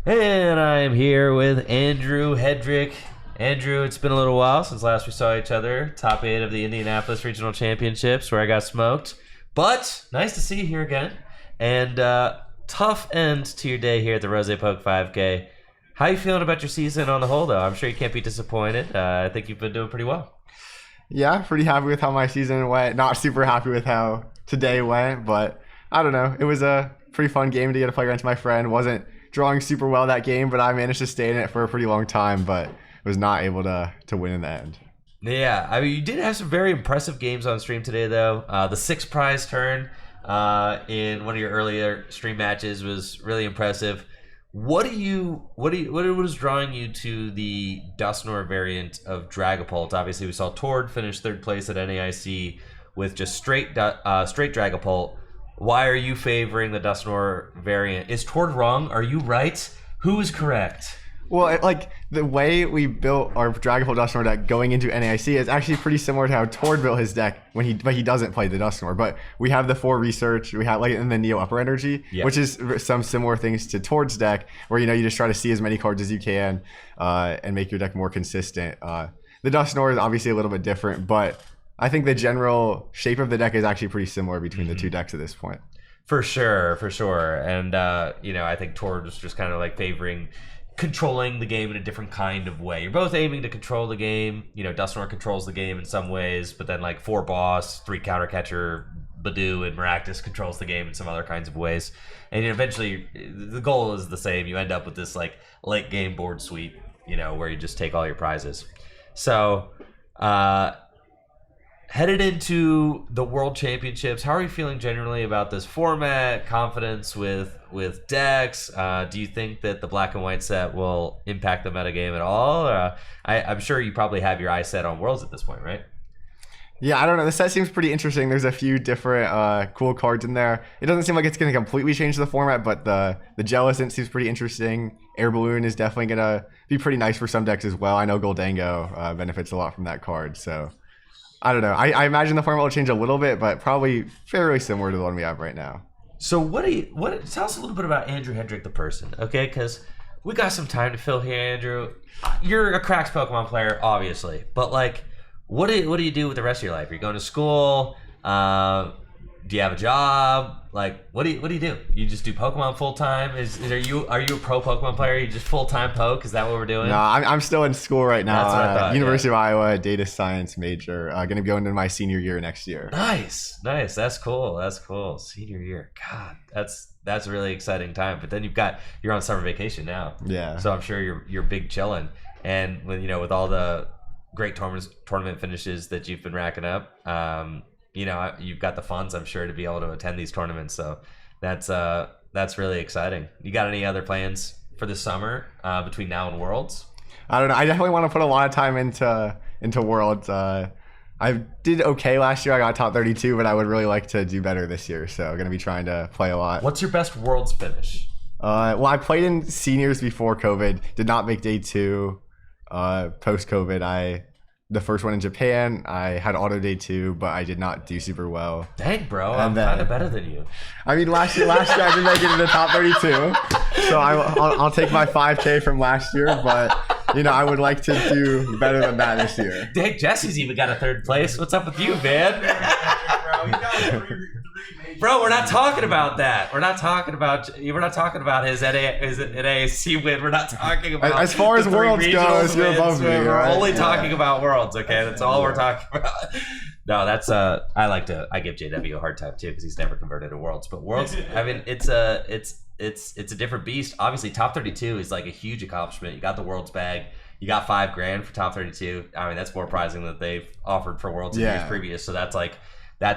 And I'm here with Andrew Hedrick. Andrew, it's been a little while since last we saw each other. Top 8 of the Indianapolis Regional Championships where I got smoked. But nice to see you here again. And tough end to your day here at the Rose Poke 5K. How you feeling about your season on the whole, though? I'm sure you can't be disappointed. I think you've been doing pretty well. Yeah, pretty happy with how my season went. Not super happy with how today went, but I don't know. It was a pretty fun game to get to play against my friend. Wasn't drawing super well that game, but I managed to stay in it for a pretty long time, but was not able to win in the end. Yeah, I mean, you did have some very impressive games on stream today, though. The 6 prize turn in one of your earlier stream matches was really impressive. What was drawing you to the Dusknoir variant of Dragapult? Obviously, we saw Tord finish 3rd place at NAIC with just straight Dragapult. Why are you favoring the Dusknoir variant? Is Tord wrong? Are you right? Who is correct? Well, the way we built our Dragapult Dusknoir deck going into NAIC is actually pretty similar to how Tord built his deck but he doesn't play the Dusknoir. But we have the 4 research, we have in the Neo Upper Energy, which is some similar things to Tord's deck, where you just try to see as many cards as you can and make your deck more consistent. The Dusknoir is obviously a little bit different, but I think the general shape of the deck is actually pretty similar between the two decks at this point. For sure. And I think Tord was just kind of favoring controlling the game in a different kind of way. You're both aiming to control the game. Dusknoir controls the game in some ways, but then 4 boss, 3 counter catcher, Badoo, and Maractus controls the game in some other kinds of ways. And eventually, the goal is the same. You end up with this late game board sweep, where you just take all your prizes. So, headed into the World Championships, how are you feeling generally about this format? Confidence with decks? Do you think that the black and white set will impact the metagame at all? I'm sure you probably have your eyes set on Worlds at this point, right? Yeah, I don't know. The set seems pretty interesting. There's a few different cool cards in there. It doesn't seem like it's going to completely change the format, but the Jellicent seems pretty interesting. Air Balloon is definitely going to be pretty nice for some decks as well. I know Goldango benefits a lot from that card, so I don't know. I imagine the format will change a little bit, but probably fairly similar to the one we have right now. So tell us a little bit about Andrew Hedrick, the person, okay? Because we got some time to fill here, Andrew. You're a cracked Pokemon player, obviously, but what do you do with the rest of your life? Are you going to school? Do you have a job? What do you do? You just do Pokemon full time? Are you a pro Pokemon player? Are you just full time poke? Is that what we're doing? No, I'm still in school right now. That's what I thought, University of Iowa, data science major. Going to be going into my senior year next year. Nice. That's cool. Senior year. God, that's a really exciting time. But then you're on summer vacation now. Yeah. So I'm sure you're big chilling. And with all the great tournament finishes that you've been racking up, you've got the funds, I'm sure, to be able to attend these tournaments. So that's really exciting. You got any other plans for this summer between now and Worlds? I don't know. I definitely want to put a lot of time into Worlds. I did okay last year. I got top 32, but I would really like to do better this year. So I'm going to be trying to play a lot. What's your best Worlds finish? Well, I played in seniors before COVID. Did not make day 2. Post-COVID, the first one in Japan, I had auto day 2, but I did not do super well. Dang, bro, I'm kind of better than you. I mean, last year I didn't make it in the top 32, so I'll take my 5K from last year, but I would like to do better than that this year. Dang, Jesse's even got a 3rd place. What's up with you, man? Bro, we're not talking about that. We're not talking about his NAIC win. We're not talking about as far as Worlds goes. You're above me. We're only talking about Worlds. Okay, that's all we're talking about. No, that's I give JW a hard time too because he's never converted to Worlds. But Worlds, I mean, it's a different beast. Obviously, top 32 is a huge accomplishment. You got the Worlds bag. You got $5,000 for top 32. I mean, that's more prizing than they've offered for Worlds in years previous. So that's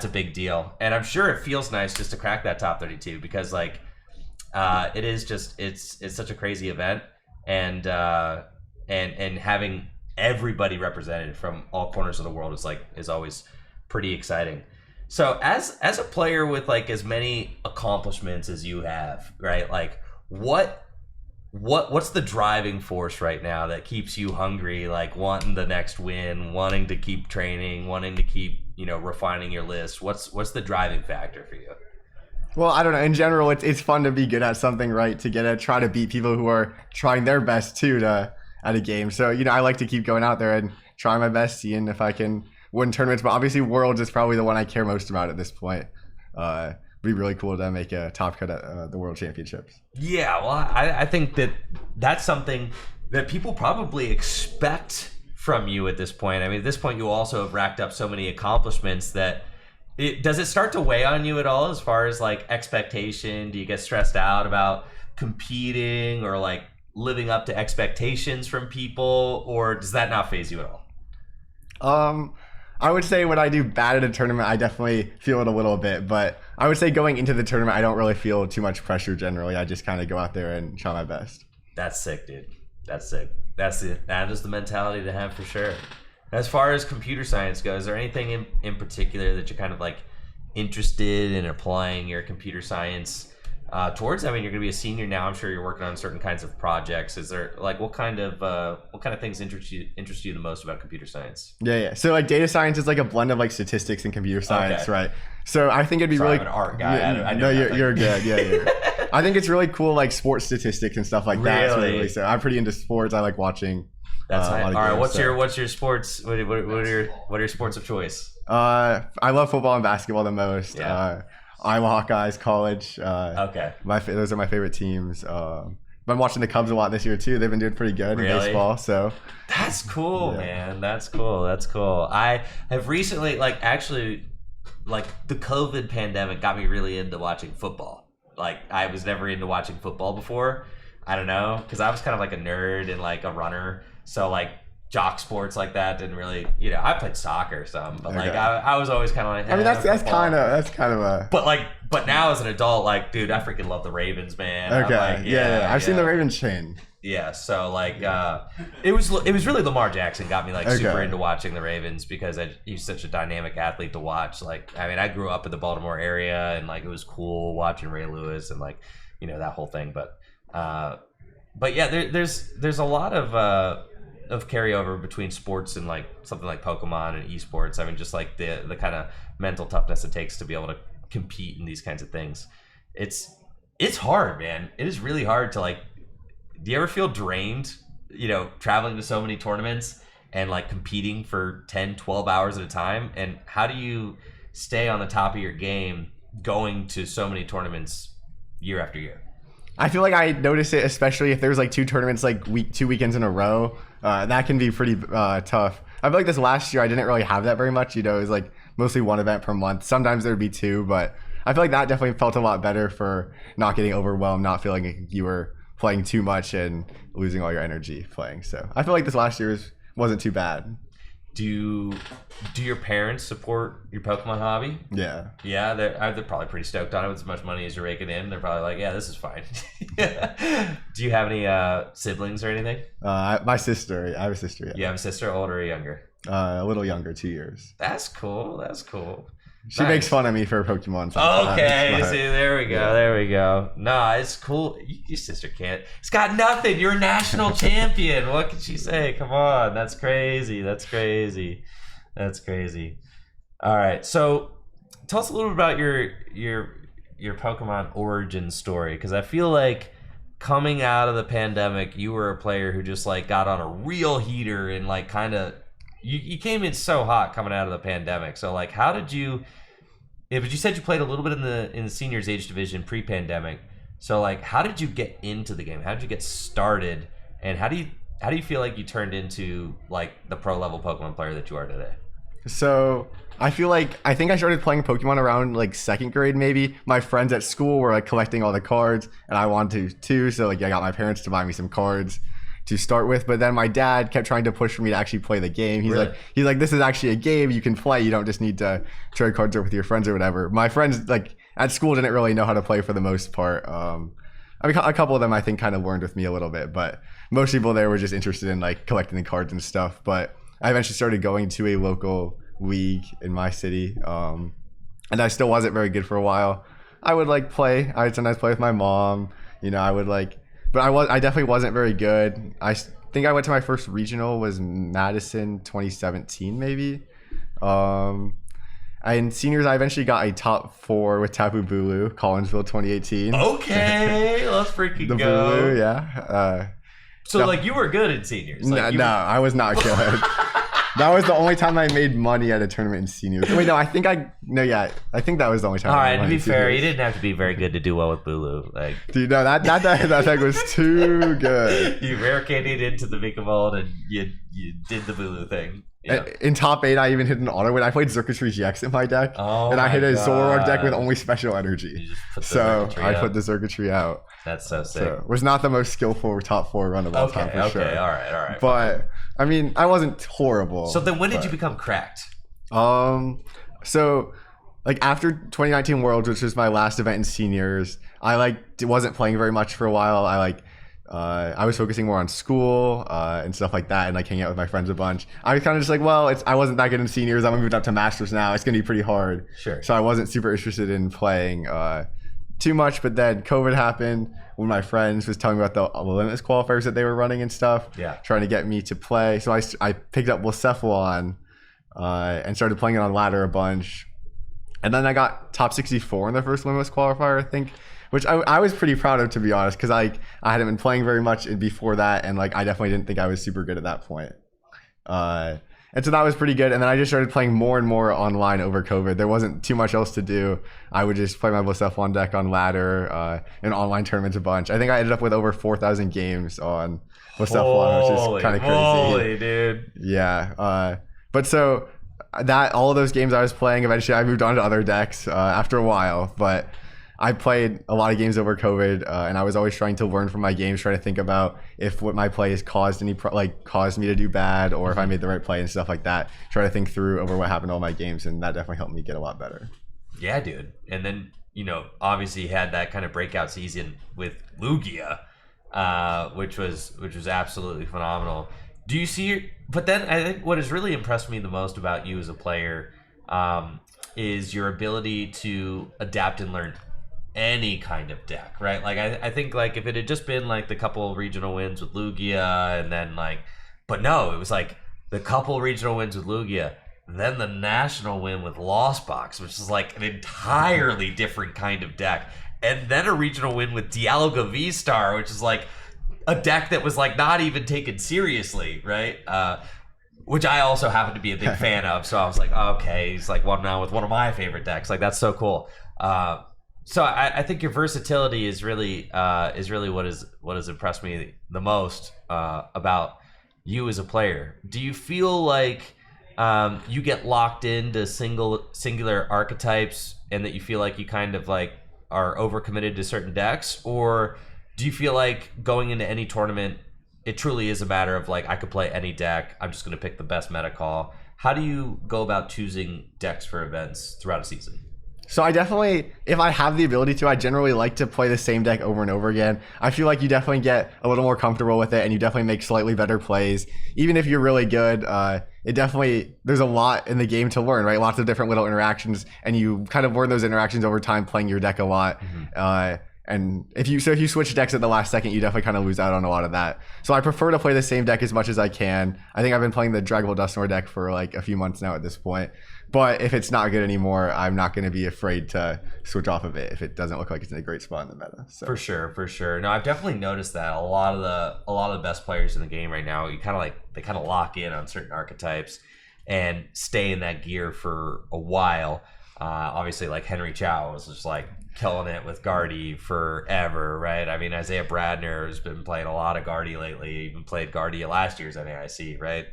a big deal. And I'm sure it feels nice just to crack that top 32 because it is just it's such a crazy event and having everybody represented from all corners of the world is always pretty exciting. So as a player with as many accomplishments as you have, right? What's the driving force right now that keeps you hungry, wanting the next win, wanting to keep training, wanting to keep refining your list? What's the driving factor for you? Well, I don't know. In general, it's fun to be good at something, right? To get try to beat people who are trying their best too to at a game. So I like to keep going out there and try my best, seeing if I can win tournaments. But obviously, Worlds is probably the one I care most about at this point. It'd be really cool to make a top cut at the World Championships. Yeah, well, I think that's something that people probably expect from you at this point. I mean, at this point, you also have racked up so many accomplishments that does it start to weigh on you at all as far as like expectation? Do you get stressed out about competing or like living up to expectations from people, or does that not faze you at all? I would say when I do bad at a tournament, I definitely feel it a little bit, but I would say going into the tournament, I don't really feel too much pressure generally. I just kind of go out there and try my best. That's sick, dude. That's sick. That is the mentality to have for sure. As far as computer science goes, is there anything in particular that you're kind of like interested in applying your computer science towards? I mean, you're going to be a senior now. I'm sure you're working on certain kinds of projects. Is there like what kind of things interest you the most about computer science? Yeah. So like data science is like a blend of like statistics and computer science, right? So I think it'd be really. I'm an art guy. I know you're good. Yeah. I think it's really cool, like sports statistics and stuff like that. Really? So I'm pretty into sports. I like watching. That's nice. All right. What's your sports? What are your sports of choice? I love football and basketball the most. Yeah. I'm a Hawkeyes college. Okay. Those are my favorite teams. I'm watching the Cubs a lot this year too. They've been doing pretty good in baseball. So that's cool, man. That's cool. I have recently, like the COVID pandemic got me really into watching football. Like I was never into watching football before. I don't know, because I was kind of like a nerd and like a runner. So like jock sports like that didn't really, I played soccer or something, but like I was always kind of like, I mean, that's kind of a. But now as an adult, like, dude, I freaking love the Ravens, man. Okay, like, I've seen the Ravens chain. Yeah, so like, it was really Lamar Jackson got me like super into watching the Ravens because he's such a dynamic athlete to watch. Like, I mean, I grew up in the Baltimore area and like it was cool watching Ray Lewis and like, that whole thing. But yeah, there's a lot of carryover between sports and like something like Pokemon and esports. I mean, just like the kind of mental toughness it takes to be able to compete in these kinds of things. It's hard, man. It is really hard to like. Do you ever feel drained, traveling to so many tournaments and like competing for 10, 12 hours at a time? And how do you stay on the top of your game going to so many tournaments year after year? I feel like I notice it, especially if there's like two tournaments, like 2 weekends in a row. That can be pretty tough. I feel like this last year I didn't really have that very much. It was like mostly one event per month. Sometimes there'd be two, but I feel like that definitely felt a lot better for not getting overwhelmed, not feeling like you were playing too much and losing all your energy playing. So I feel like this last year wasn't too bad. Do your parents support your Pokemon hobby? Yeah. Yeah, they're probably pretty stoked on it with as much money as you're raking in. They're probably like, yeah, this is fine. Do you have any siblings or anything? I have a sister. Yeah. You have a sister, older or younger? A little younger, 2 years. That's cool. She makes fun of me for Pokemon. Okay, see, there we go. No, it's cool. Your sister can't. It's got nothing. You're a national champion. What can she say? Come on, that's crazy. All right, so tell us a little bit about your Pokemon origin story, because I feel like coming out of the pandemic, you were a player who just like got on a real heater and like kind of. You came in so hot coming out of the pandemic. So like, how did you? Yeah, but you said you played a little bit in the seniors age division pre-pandemic. So like, how did you get into the game? How did you get started? And how do you feel like you turned into like the pro level Pokemon player that you are today? So I think I started playing Pokemon around like 2nd grade maybe. My friends at school were like collecting all the cards, and I wanted to too. So like, I got my parents to buy me some cards to start with, but then my dad kept trying to push for me to actually play the game. He's like, this is actually a game you can play. You don't just need to trade cards with your friends or whatever. My friends like at school didn't really know how to play for the most part. I mean, a couple of them I think kind of learned with me a little bit, but most people there were just interested in like collecting the cards and stuff. But I eventually started going to a local league in my city, and I still wasn't very good for a while. I would like play. I would sometimes play with my mom. I would like. But I definitely wasn't very good. I think I went to my first regional was Madison 2017 maybe. And in seniors, I eventually got a top 4 with Tapu Bulu, Collinsville 2018. Okay, let's freaking The go. Bulu, yeah. So like you were good in seniors. Like, No, I was not good. That was the only time I made money at a tournament in seniors. Wait, no, I think that was the only time. All I right, made to money be in fair, seniors. you didn't have to be very good to do well with Bulu. Like, Dude, no, that deck was too good. You barricaded into the Mika Vault and you did the Bulu thing. Yeah. In top 8, I even hit an auto win. I played Circuitry GX in my deck, and I hit a Zoroark deck with only special energy. So I put the Circuitry out. That's so sick. So it was not the most skillful top 4 run of all time for sure. Okay, all right. But I mean, I wasn't horrible. So then, when did you become cracked? So like after 2019 Worlds, which was my last event in seniors, I wasn't playing very much for a while. I was focusing more on school and stuff like that, and like hanging out with my friends a bunch. I was kind of just like, well, I wasn't that good in seniors. I'm moving up to masters now. It's gonna be pretty hard. Sure. So I wasn't super interested in playing too much. But then COVID happened. One of my friends was telling me about the Limitless qualifiers that they were running and stuff. Yeah. Trying to get me to play. So I picked up Blacephalon and started playing it on ladder a bunch. And then I got top 64 in the first Limitless qualifier, I think, which I was pretty proud of, to be honest, because I hadn't been playing very much before that, and like I definitely didn't think I was super good at that point. And so that was pretty good. And then I just started playing more and more online over COVID. There wasn't too much else to do. I would just play my Blacephalon deck on ladder and online tournaments a bunch. I think I ended up with over 4,000 games on Blacephalon, which is kind of crazy. Holy dude. Yeah. But so all of those games I was playing, eventually I moved on to other decks after a while. But I played a lot of games over COVID, and I was always trying to learn from my games, trying to think about if what my play has caused me to do bad, or if I made the right play and stuff like that. Try to think through over what happened to all my games, and that definitely helped me get a lot better. Yeah, dude. And then obviously you had that kind of breakout season with Lugia, which was absolutely phenomenal. Do you see? But then I think what has really impressed me the most about you as a player is your ability to adapt and learn any kind of deck, right? Like I think like if it had just been like the couple regional wins with Lugia and then but no, it was like the couple regional wins with Lugia, then the national win with Lost Box, which is like an entirely different kind of deck, and then a regional win with Dialga V-Star, which is like a deck that was like not even taken seriously, right? Which I also happen to be a big fan of, so I was like, oh, okay, he's like one now with one of my favorite decks. Like that's so cool. So I think your versatility is really what has impressed me the most about you as a player. Do you feel like you get locked into singular archetypes, and that you feel like you kind of like are overcommitted to certain decks, or do you feel like going into any tournament, it truly is a matter of like I could play any deck, I'm just going to pick the best meta call? How do you go about choosing decks for events throughout a season? So I definitely, if I have the ability to, I generally like to play the same deck over and over again. I feel like you definitely get a little more comfortable with it, and you definitely make slightly better plays. Even if you're really good, there's a lot in the game to learn, right? Lots of different little interactions, and you kind of learn those interactions over time playing your deck a lot. Mm-hmm. And if you switch decks at the last second, you definitely kind of lose out on a lot of that. So I prefer to play the same deck as much as I can. I think I've been playing the Dragapult Dusknoir deck for like a few months now at this point. But if it's not good anymore, I'm not going to be afraid to switch off of it if it doesn't look like it's in a great spot in the meta. So. For sure. No, I've definitely noticed that a lot of the best players in the game right now, they kind of lock in on certain archetypes and stay in that gear for a while. Obviously, like Henry Chow was just like killing it with Guardy forever, right? I mean, Isaiah Bradner has been playing a lot of Guardy lately. Even played Guardy at last year's NAIC, right?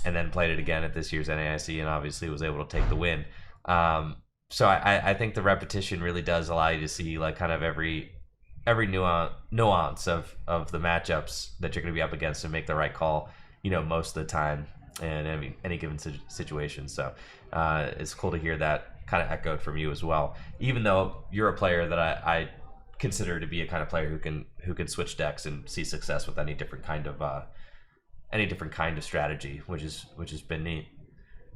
And then played it again at this year's NAIC, and obviously was able to take the win. So I think the repetition really does allow you to see like kind of every nuance of the matchups that you're going to be up against and make the right call, most of the time in any given situation. So it's cool to hear that kind of echoed from you as well, even though you're a player that I consider to be a kind of player who can switch decks and see success with any different kind of strategy, which has been neat.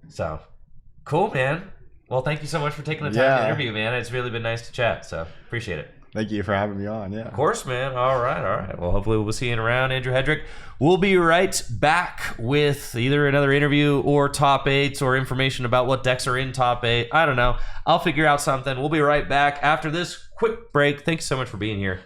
So cool, man. Well, thank you so much for taking the time to interview, man. It's really been nice to chat, so appreciate it. Thank you for having me on. Yeah. Of course, man. All right. Well, hopefully we'll see you around, Andrew Hedrick. We'll be right back with either another interview or top 8s or information about what decks are in top 8. I don't know. I'll figure out something. We'll be right back after this quick break. Thanks so much for being here.